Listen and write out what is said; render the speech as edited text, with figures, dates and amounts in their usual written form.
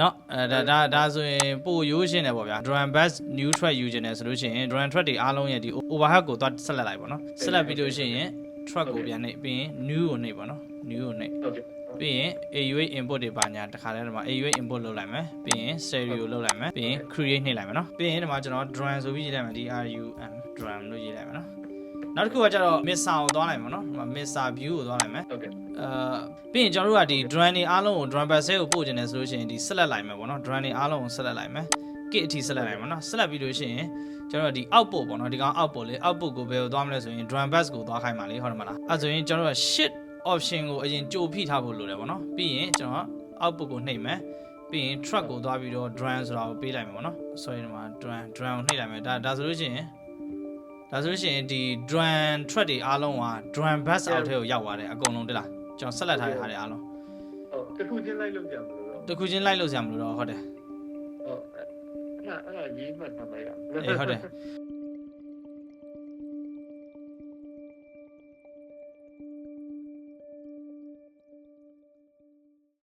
နော်ဒါဆိုရင်ပို့ရိုးရှင်းတယ်ပေါ့ဗျာ drum bass new track ယူခြင်းတယ်ဆိုလို့ရှိရင် drum track တွေအားလုံးရဲ့ဒီ overhead ကိုသွားဆက်လက်လိုက်ပေါ့နော်ဆက်လက်ပြီးလို့ရှိရင် track ကိုပြန်နှိပ်ပြီးရင် new ကိုနှိပ်ပေါ့နော် new ကိုနှိပ်ပြီးရင် AUA input တွေပါညာတခါလဲဒီမှာ AUA input လုပ်လိုက်မယ်ပြီးရင် stereo လုပ်လိုက်မယ်ပြီးရင် create နှိပ်လိုက်မယ်နော်ပြီးရင်ဒီမှာကျွန်တော် drum ဆိုပြီးရေးလိုက်မယ် DRUM drum လို့ရေးလိုက်မယ်နော်နောက်တစ်ခုကကျတော့ mixer ကိုသွားလိုက်မယ်နော်ဒီမှာ mixer view ကိုသွားလိုက်မယ်ပြီးရင်ကျွန်တော်တို့ကဒီ drum တွေအားလုံးကို drum bass ကိုပို့ခြင်းတယ်ဆိုလို့ရှိရင်ဒီ select လိုက်မယ်ပေါ့နော် drum တွေအားလုံးကို select လိုက်မယ် kit အထိ select လိုက်မယ်နော် select ပြီးလို့ရှိရင်ကျွန်တော်တို့ဒီ output ပေါ့နော်ဒီကောင် output လေး output ကိုဘယ်ကိုသွားမလဲဆိုရင် drum bass ကိုသွားခိုင်းပါလေဟုတ်တယ်မလားအဲဆိုရင်ကျွန်တော်တို့က shift option ကိုအရင်ကြိုဖိထားဖို့လိုတယ်ပေါ့နော်ပြီးရင်ကျွန်တော် output ကိုနှိပ်မယ်ပြီးရင် track ကိုသွားပြီးတော့ drum ဆိုတာကိုပေးလိုက်မယ်ပေါ့နော်ဆိုရင်ဒီမှာ drum ကိုနှိပ်လိုက်မယ်ဒါဆိုလို့ရှိရင်ဒီ drum track တွေအားလုံးက drum bass အောက်ထဲကိုရောက်သွားတယ်အကုန်လုံးတက်လားကျွန်တော်ဆက်လက်ထားတဲ့ဟာတွေအားလုံးဟုတ်တခုချင်းလိုက်လို့ကြမလို့တော့တခုချင်းလိုက်လို့ဆရာမလို့တော့ဟုတ်တယ်ဟုတ်အဲ့ဒါရေးမှတ်ထားလိုက်ရအေးဟုတ်တယ်